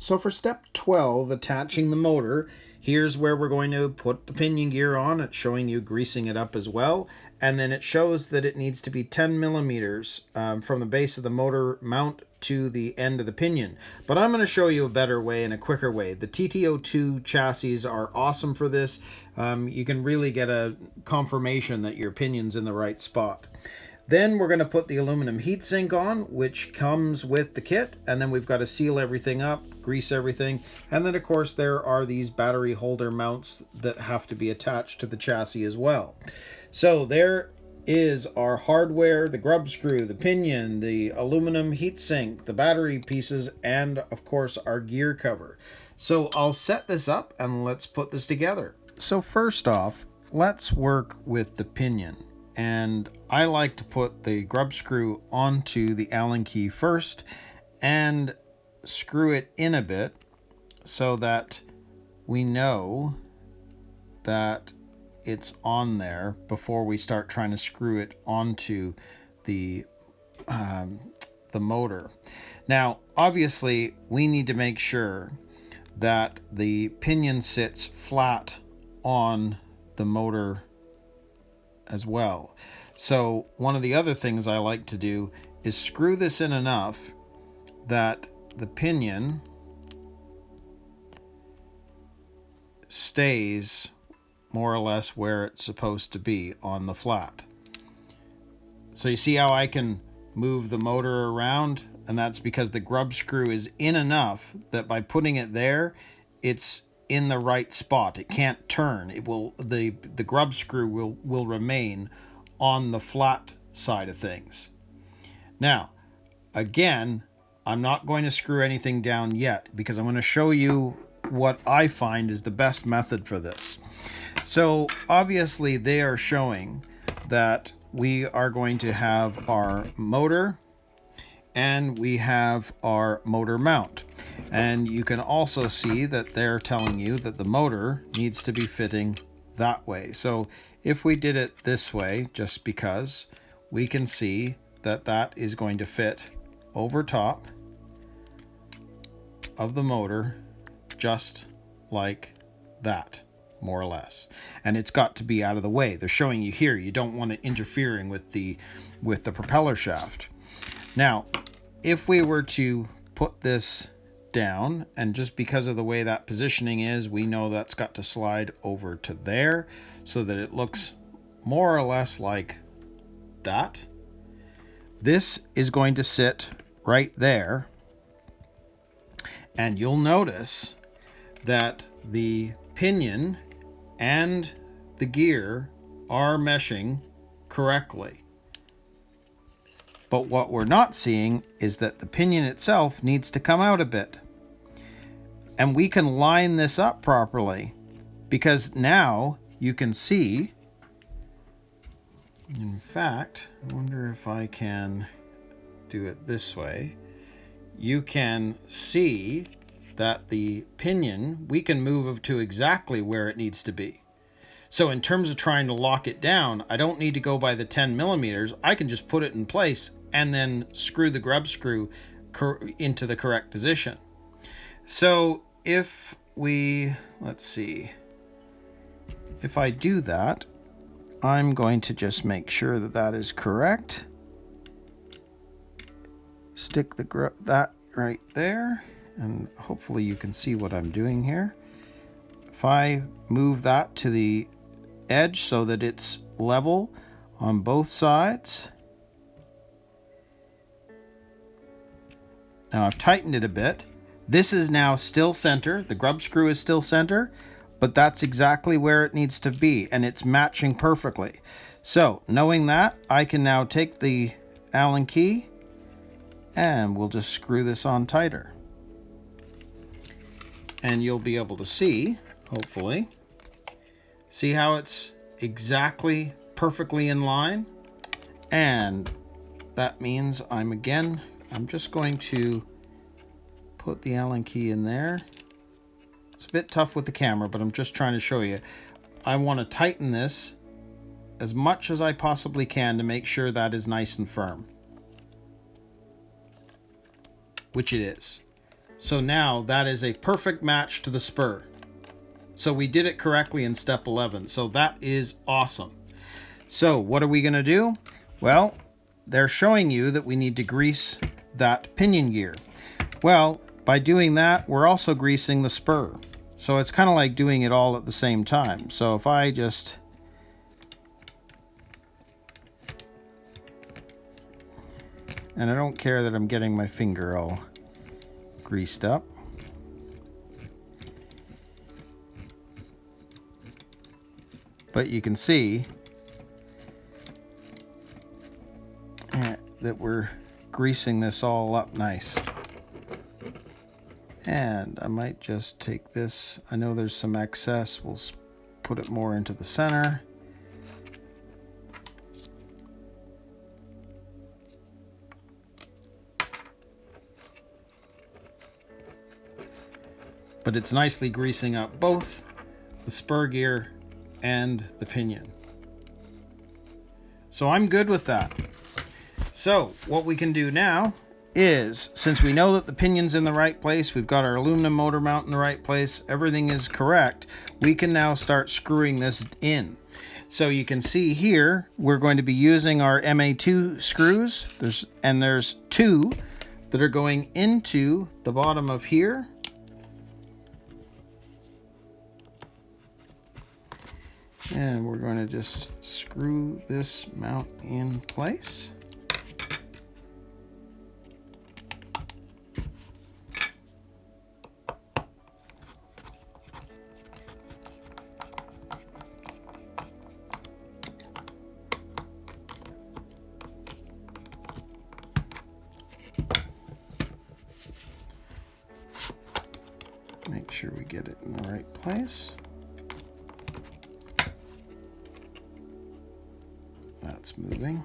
So for step 12, attaching the motor, here's where we're going to put the pinion gear on. It's showing you greasing it up as well. And then it shows that it needs to be 10 millimeters from the base of the motor mount to the end of the pinion. But I'm going to show you a better way and a quicker way. The TT02 chassis are awesome for this. You can really get a confirmation that your pinion's in the right spot. Then we're going to put the aluminum heatsink on, which comes with the kit, and then we've got to seal everything up, grease everything, and then of course there are these battery holder mounts that have to be attached to the chassis as well. So there is our hardware, the grub screw, the pinion, the aluminum heatsink, the battery pieces, and of course our gear cover. So I'll set this up and let's put this together. So first off, let's work with the pinion. And I like to put the grub screw onto the Allen key first and screw it in a bit so that we know that it's on there before we start trying to screw it onto the motor. Now, obviously, we need to make sure that the pinion sits flat on the motor as well. So one of the other things I like to do is screw this in enough that the pinion stays more or less where it's supposed to be on the flat. So you see how I can move the motor around, and that's because the grub screw is in enough that by putting it there, it's in the right spot. It can't turn. It will, the grub screw will remain on the flat side of things. Now, again, I'm not going to screw anything down yet because I'm going to show you what I find is the best method for this. So obviously they are showing that we are going to have our motor and we have our motor mount. And you can also see that they're telling you that the motor needs to be fitting that way. So if we did it this way, just because, we can see that that is going to fit over top of the motor just like that, more or less. And it's got to be out of the way. They're showing you here, you don't want it interfering with the propeller shaft. Now, if we were to put this down, and just because of the way that positioning is, we know that's got to slide over to there so that it looks more or less like that. This is going to sit right there, and you'll notice that the pinion and the gear are meshing correctly. But what we're not seeing is that the pinion itself needs to come out a bit. And we can line this up properly because now you can see, in fact, I wonder if I can do it this way. You can see that the pinion, we can move to exactly where it needs to be. So in terms of trying to lock it down, I don't need to go by the 10 millimeters. I can just put it in place and then screw the grub screw into the correct position. So if we, let's see, if I do that, I'm going to just make sure that that is correct. Stick that right there, and hopefully you can see what I'm doing here. If I move that to the edge so that it's level on both sides. Now I've tightened it a bit. This is now still center. The grub screw is still center, but that's exactly where it needs to be, and it's matching perfectly. So knowing that, I can now take the Allen key and we'll just screw this on tighter. And you'll be able to see, hopefully, see how it's exactly perfectly in line. And that means I'm just going to put the Allen key in there. It's a bit tough with the camera, but I'm just trying to show you. I want to tighten this as much as I possibly can to make sure that is nice and firm, which it is. So now that is a perfect match to the spur. So we did it correctly in step 11. So that is awesome. So what are we going to do? Well, they're showing you that we need to grease that pinion gear. Well, by doing that, we're also greasing the spur. So it's kind of like doing it all at the same time. So if I just... And I don't care that I'm getting my finger all greased up. But you can see that we're greasing this all up nice. And I might just take this. I know there's some excess. We'll put it more into the center. But it's nicely greasing up both the spur gear and the pinion. So I'm good with that. So what we can do now is, since we know that the pinion's in the right place, we've got our aluminum motor mount in the right place, everything is correct, we can now start screwing this in. So you can see here, we're going to be using our MA2 screws. There's two that are going into the bottom of here. And we're going to just screw this mount in place. Make sure we get it in the right place. That's moving.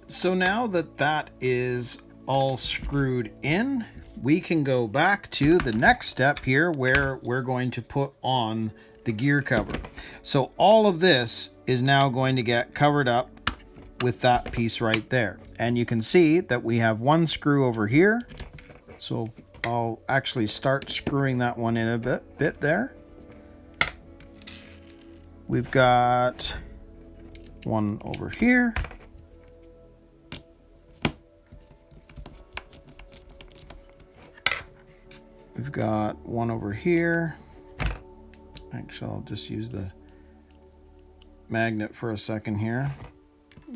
So now that that is all screwed in, we can go back to the next step here where we're going to put on the gear cover. So all of this is now going to get covered up with that piece right there. And you can see that we have one screw over here. So I'll actually start screwing that one in a bit there. We've got one over here. We've got one over here. Actually, I'll just use the magnet for a second here.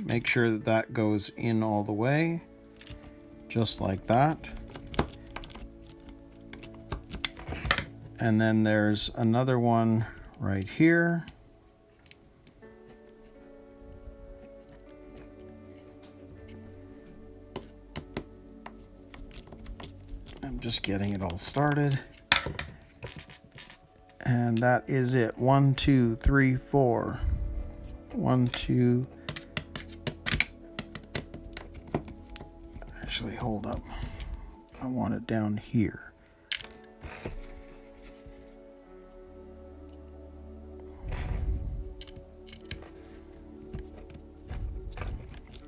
Make sure that that goes in all the way, just like that. And then there's another one right here. I'm just getting it all started. And that is it. 1, 2, 3, 4. 1, 2. Actually, hold up. I want it down here.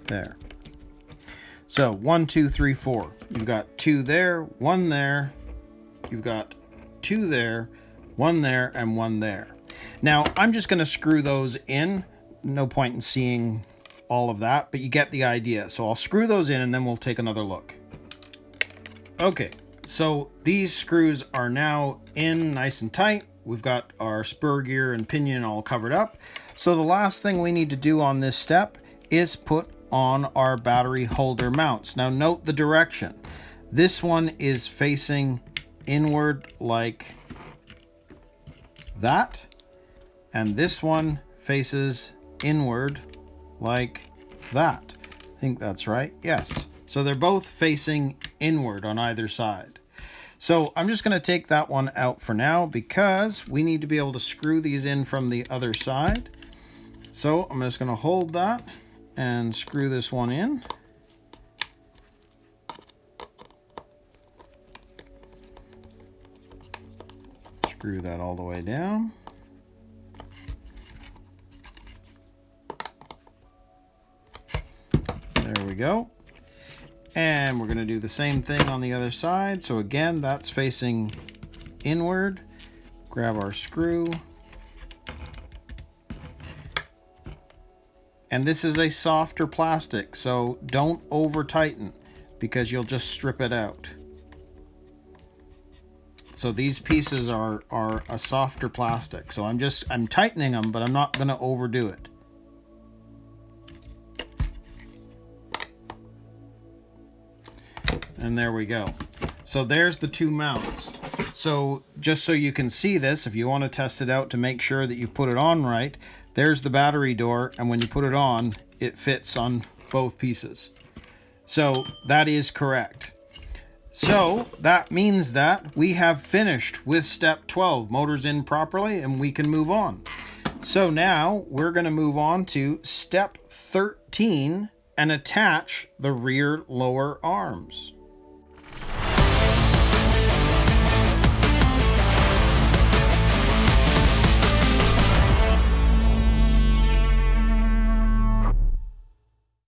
There. So 1, 2, 3, 4. You've got 2 there, 1 there. You've got 2 there, 1 there, and 1 there. Now I'm just going to screw those in. No point in seeing all of that, but you get the idea. So I'll screw those in and then we'll take another look. Okay, so these screws are now in nice and tight. We've got our spur gear and pinion all covered up. So the last thing we need to do on this step is put on our battery holder mounts. Now note the direction. This one is facing inward like that, and this one faces inward like that. I think that's right. Yes. So they're both facing inward on either side. So I'm just going to take that one out for now because we need to be able to screw these in from the other side. So I'm just going to hold that and screw this one in. Screw that all the way down. we go. And we're going to do the same thing on the other side. So again, that's facing inward. Grab our screw. And this is a softer plastic, so don't over tighten because you'll just strip it out. So these pieces are a softer plastic. So I'm tightening them, but I'm not going to overdo it. And there we go. So there's the two mounts. So just so you can see this, if you want to test it out to make sure that you put it on right, there's the battery door, and when you put it on, it fits on both pieces. So that is correct. So that means that we have finished with step 12, motors in properly, and we can move on. So now we're going to move on to step 13 and attach the rear lower arms.